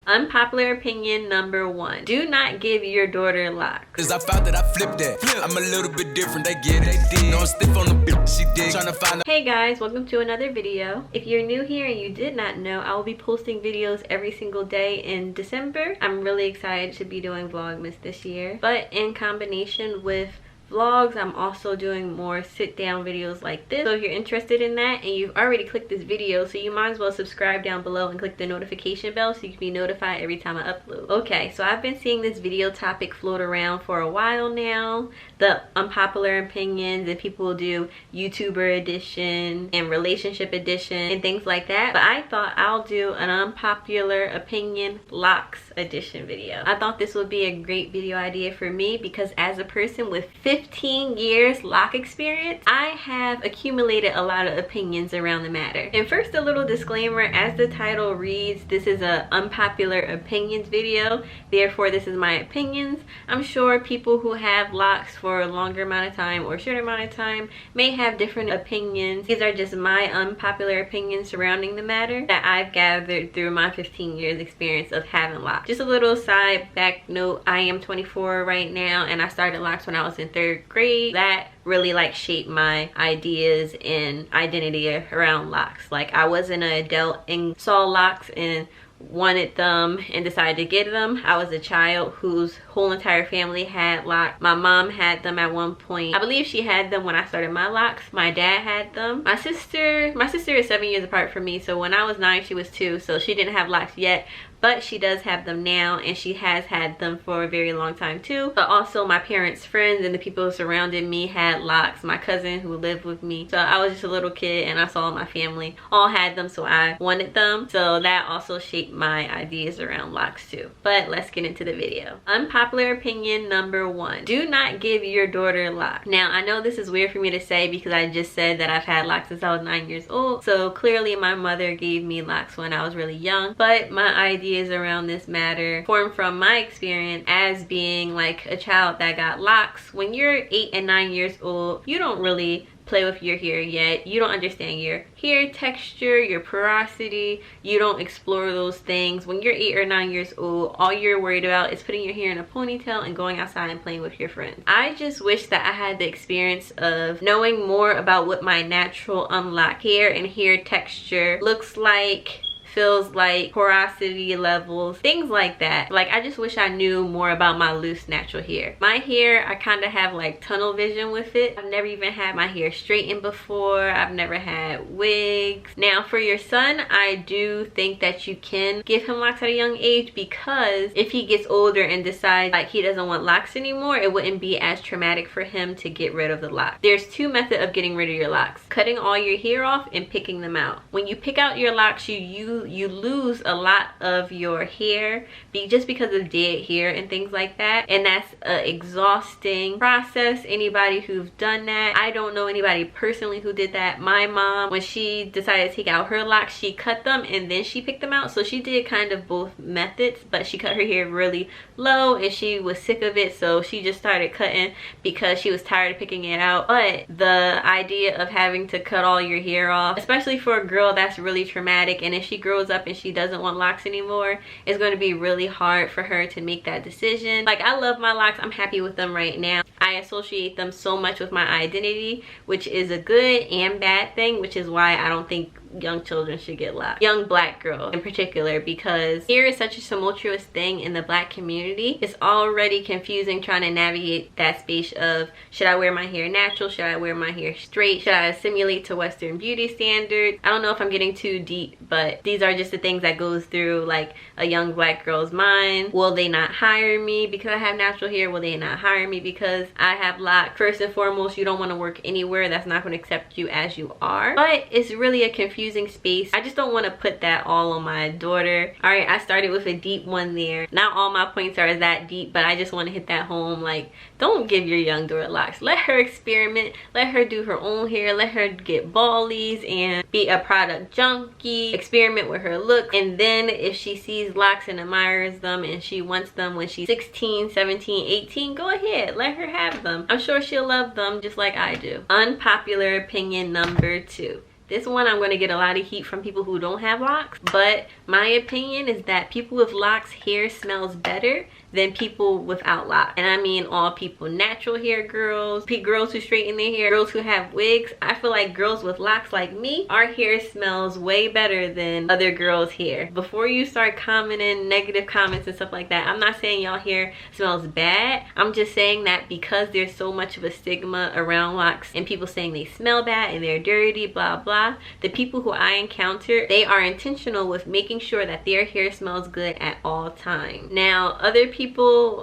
Unpopular opinion number 1. Do not give your daughter locks. Cause I found that I flipped that. I'm a little bit different, they get it. No, I'm stiff on the bitch, she did. Tryna find. Hey guys, welcome to another video. If you're new here and you did not know, I will be posting videos every single day in December. I'm really excited to be doing Vlogmas this year. But in combination with vlogs, I'm also doing more sit down videos like this. So if you're interested in that and you've already clicked this video, so you might as well subscribe down below and click the notification bell so you can be notified every time I upload. Okay, so I've been seeing this video topic float around for a while now, the unpopular opinions, and people do YouTuber edition and relationship edition and things like that. But I thought I'll do an unpopular opinion Locs edition video. I thought this would be a great video idea for me because as a person with 15 years lock experience, I have accumulated a lot of opinions around the matter. And first, a little disclaimer, as the title reads, this is a unpopular opinions video, therefore this is my opinions. I'm sure people who have locks for a longer amount of time or shorter amount of time may have different opinions. These are just my unpopular opinions surrounding the matter that I've gathered through my 15 years experience of having locks. Just a little side back note, I am 24 right now and I started locks when I was in 3rd grade. That really like shaped my ideas and identity around locks. Like I wasn't an adult and saw locks and wanted them and decided to get them. I was a child whose whole entire family had locks. My mom had them at one point. I believe she had them when I started my locks. My dad had them. My sister is 7 years apart from me, so when I was 9 she was 2, so she didn't have locks yet, but she does have them now and she has had them for a very long time too. But also my parents' friends and the people who surrounded me had locks. My cousin who lived with me, so I was just a little kid and I saw my family all had them, so I wanted them. So that also shaped my ideas around locks too. But let's get into the video. Unpopular opinion number 1. Do not give your daughter locks. Now I know this is weird for me to say because I just said that I've had locks since I was 9 years old, so clearly my mother gave me locks when I was really young. But my ideas around this matter formed from my experience as being like a child that got locks. When you're 8 and 9 years old, you don't really play with your hair yet. You don't understand your hair texture, your porosity. You don't explore those things. When you're 8 or 9 years old, all you're worried about is putting your hair in a ponytail and going outside and playing with your friends. I just wish that I had the experience of knowing more about what my natural unlocked hair and hair texture looks like, feels like, porosity levels, things like that. Like I just wish I knew more about my loose natural hair. My hair, I kind of have like tunnel vision with it. I've never even had my hair straightened before. I've never had wigs. Now for your son, I do think that you can give him locks at a young age because if he gets older and decides like he doesn't want locks anymore, it wouldn't be as traumatic for him to get rid of the locks. There's 2 methods of getting rid of your locks: cutting all your hair off and picking them out. When you pick out your locks, you lose a lot of your hair just because of dead hair and things like that, and that's an exhausting process. Anybody who's done that, I don't know anybody personally who did that. My mom, when she decided to take out her locks, she cut them and then she picked them out, so she did kind of both methods, but she cut her hair really low and she was sick of it, so she just started cutting because she was tired of picking it out. But the idea of having to cut all your hair off, especially for a girl, that's really traumatic, and if she grows up and she doesn't want locks anymore, it's going to be really hard for her to make that decision. Like I love my locks, I'm happy with them right now. I associate them so much with my identity, which is a good and bad thing, which is why I don't think young children should get locks. Young black girls in particular, because hair is such a tumultuous thing in the black community. It's already confusing trying to navigate that space of, should I wear my hair natural? Should I wear my hair straight? Should I assimilate to Western beauty standards? I don't know if I'm getting too deep, but these are just the things that goes through like a young black girl's mind. Will they not hire me because I have natural hair? Will they not hire me because I have locks? First and foremost, you don't want to work anywhere that's not going to accept you as you are. But it's really a confusing space. I just don't want to put that all on my daughter. All right, I started with a deep one there. Not all my points are that deep, but I just want to hit that home. Like, don't give your young daughter locks. Let her experiment. Let her do her own hair. Let her get ballies and be a product junkie. Experiment with her look, and then if she sees locks and admires them and she wants them when she's 16, 17, 18, go ahead, let her have them. I'm sure she'll love them just like I do. Unpopular opinion number 2. This one I'm going to get a lot of heat from people who don't have locks, but my opinion is that people with locks hair smells better than people without locks. And I mean all people, natural hair girls, girls who straighten their hair, girls who have wigs. I feel like girls with locks like me, our hair smells way better than other girls' hair. Before you start commenting negative comments and stuff like that, I'm not saying y'all hair smells bad. I'm just saying that because there's so much of a stigma around locks and people saying they smell bad and they're dirty, blah blah, the people who I encounter, they are intentional with making sure that their hair smells good at all times. Now other people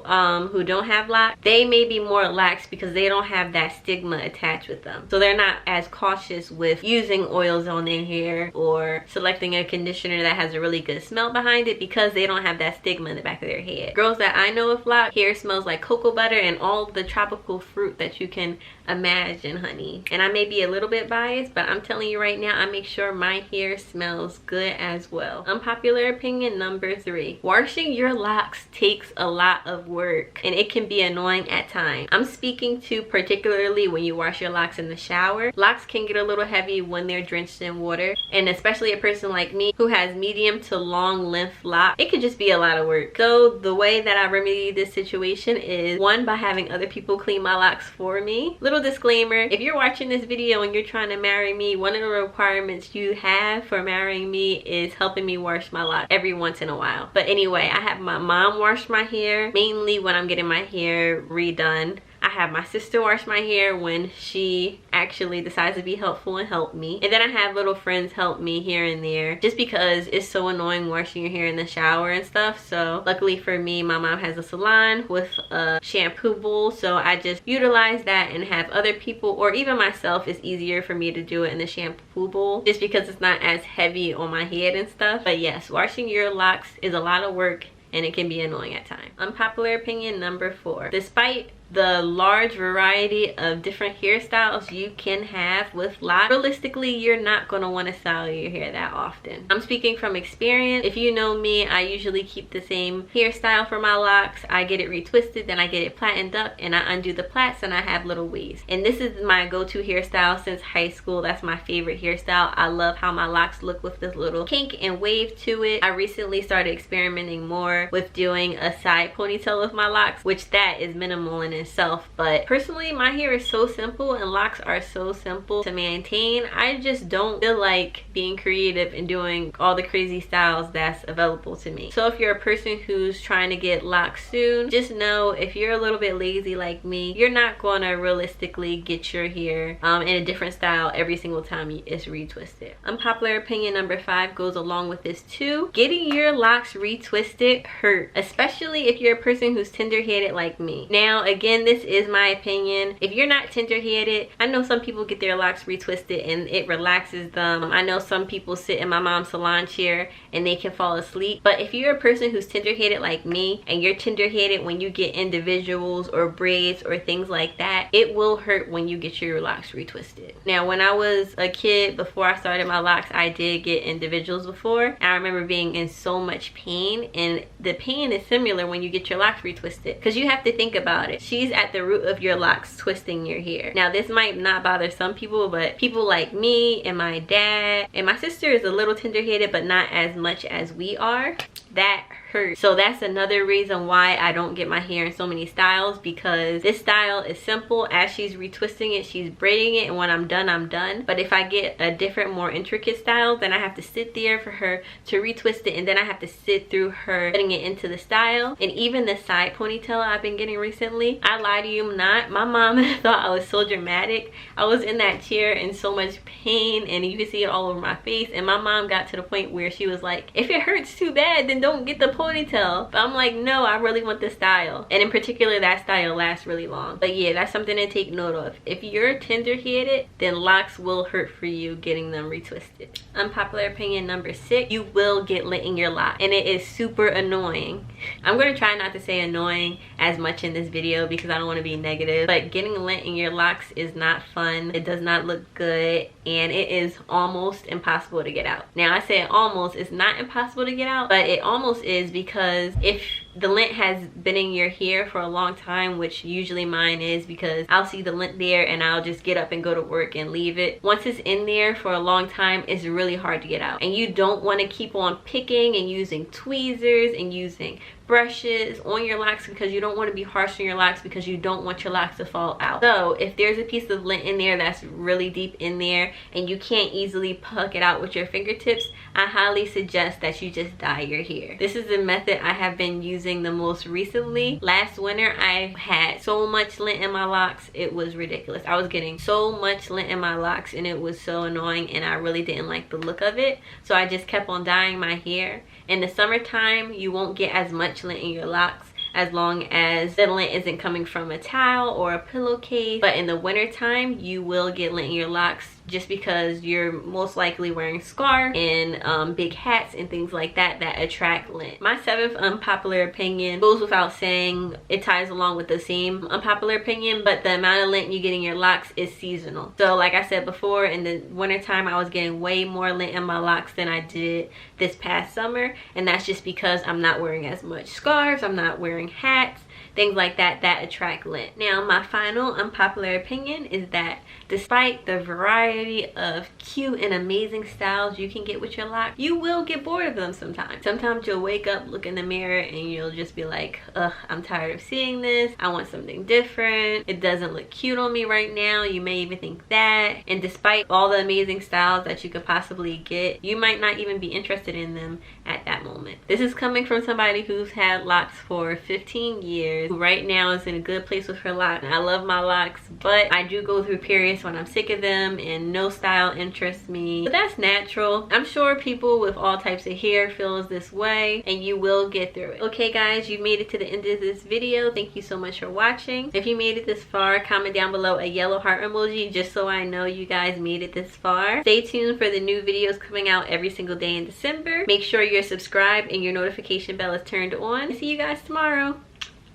who don't have locks, they may be more lax because they don't have that stigma attached with them, so they're not as cautious with using oils on their hair or selecting a conditioner that has a really good smell behind it because they don't have that stigma in the back of their head. Girls that I know with locks, hair smells like cocoa butter and all the tropical fruit that you can imagine, honey. And I may be a little bit biased, but I'm telling you right now, I make sure my hair smells good as well. Unpopular opinion number 3, washing your locks takes a lot of work and it can be annoying at times. I'm speaking to particularly when you wash your locks in the shower. Locks can get a little heavy when they're drenched in water, and especially a person like me who has medium to long length locks, it could just be a lot of work. So the way that I remedy this situation is, one, by having other people clean my locks for me. Little disclaimer, if you're watching this video and you're trying to marry me, one of the requirements you have for marrying me is helping me wash my locks every once in a while. But anyway, I have my mom wash my hair mainly when I'm getting my hair redone. I have my sister wash my hair when she actually decides to be helpful and help me. And then I have little friends help me here and there just because it's so annoying washing your hair in the shower and stuff. So luckily for me, my mom has a salon with a shampoo bowl, so I just utilize that and have other people, or even myself, it's easier for me to do it in the shampoo bowl just because it's not as heavy on my head and stuff. But yes, washing your locks is a lot of work and it can be annoying at times. Unpopular opinion number 4, despite the large variety of different hairstyles you can have with locks, realistically you're not going to want to style your hair that often. I'm speaking from experience. If you know me, I usually keep the same hairstyle for my locks. I get it retwisted, then I get it plaited up, and I undo the plaits, and I have little waves. And this is my go-to hairstyle since high school. That's my favorite hairstyle. I love how my locks look with this little kink and wave to it. I recently started experimenting more with doing a side ponytail with my locks, which that is minimal in itself, but personally my hair is so simple and locks are so simple to maintain. I just don't feel like being creative and doing all the crazy styles that's available to me. So if you're a person who's trying to get locks soon, just know if you're a little bit lazy like me, you're not going to realistically get your hair in a different style every single time it's retwisted. Unpopular opinion number 5 goes along with this too. Getting your locks retwisted hurt, especially if you're a person who's tender-headed like me. Now again, this is my opinion. If you're not tender-headed, I know some people get their locks retwisted and it relaxes them. I know some people sit in my mom's salon chair and they can fall asleep. But if you're a person who's tender-headed like me and you're tender-headed when you get individuals or braids or things like that, it will hurt when you get your locks retwisted. Now when I was a kid, before I started my locks, I did get individuals before. I remember being in so much pain, and the pain is similar when you get your locks retwisted because you have to think about it. She's at the root of your locks twisting your hair. Now this might not bother some people, but people like me and my dad and my sister is a little tender-headed, but not as much as we are. That hurts. So that's another reason why I don't get my hair in so many styles, because this style is simple. As she's retwisting it, she's braiding it, and when I'm done, I'm done. But if I get a different, more intricate style, then I have to sit there for her to retwist it, and then I have to sit through her putting it into the style. And even the side ponytail I've been getting recently, I lie to you not, my mom thought I was so dramatic. I was in that chair in so much pain and you can see it all over my face, and my mom got to the point where she was like, if it hurts too bad, then don't get the ponytail. But I'm like, no, I really want this style, and in particular that style lasts really long. But yeah, that's something to take note of. If you're tender-headed, then locks will hurt for you getting them retwisted. Unpopular opinion number 6, you will get lint in your lock, and it is super annoying. I'm going to try not to say annoying as much in this video because I don't want to be negative, but getting lint in your locks is not fun. It does not look good, and it is almost impossible to get out. Now I say almost, it's not impossible to get out, but it almost is, because if the lint has been in your hair for a long time, which usually mine is, because I'll see the lint there and I'll just get up and go to work and leave it. Once it's in there for a long time, it's really hard to get out, and you don't want to keep on picking and using tweezers and using brushes on your locks, because you don't want to be harsh on your locks, because you don't want your locks to fall out. So if there's a piece of lint in there that's really deep in there and you can't easily pluck it out with your fingertips, I highly suggest that you just dye your hair. This is the method I have been using the most recently. Last winter I had so much lint in my locks, it was ridiculous. I was getting so much lint in my locks and it was so annoying, and I really didn't like the look of it, so I just kept on dyeing my hair. In the summertime, you won't get as much lint in your locks as long as the lint isn't coming from a towel or a pillowcase. But in the wintertime, you will get lint in your locks, just because you're most likely wearing scarves and big hats and things like that that attract lint. My 7th unpopular opinion goes without saying. It ties along with the same unpopular opinion, but the amount of lint you get in your locks is seasonal. So like I said before, in the wintertime I was getting way more lint in my locks than I did this past summer, and that's just because I'm not wearing as much scarves, I'm not wearing hats, things like that that attract lint. Now, my final unpopular opinion is that despite the variety of cute and amazing styles you can get with your locks, you will get bored of them sometimes. Sometimes you'll wake up, look in the mirror, and you'll just be like, ugh, I'm tired of seeing this. I want something different. It doesn't look cute on me right now. You may even think that. And despite all the amazing styles that you could possibly get, you might not even be interested in them at that moment. This is coming from somebody who's had locks for 15 years, who right now is in a good place with her locks. I love my locks, but I do go through periods when I'm sick of them and no style interests me. But that's natural. I'm sure people with all types of hair feels this way, and you will get through it. Okay guys, you made it to the end of this video. Thank you so much for watching. If you made it this far, comment down below a yellow heart emoji just so I know you guys made it this far. Stay tuned for the new videos coming out every single day in December. Make sure you're subscribed and your notification bell is turned on. See you guys tomorrow.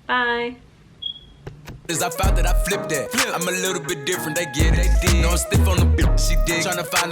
Bye. I found that I flipped that. I'm a little bit different, they get it. No, I'm stiff on the bitch, she did. Tryna find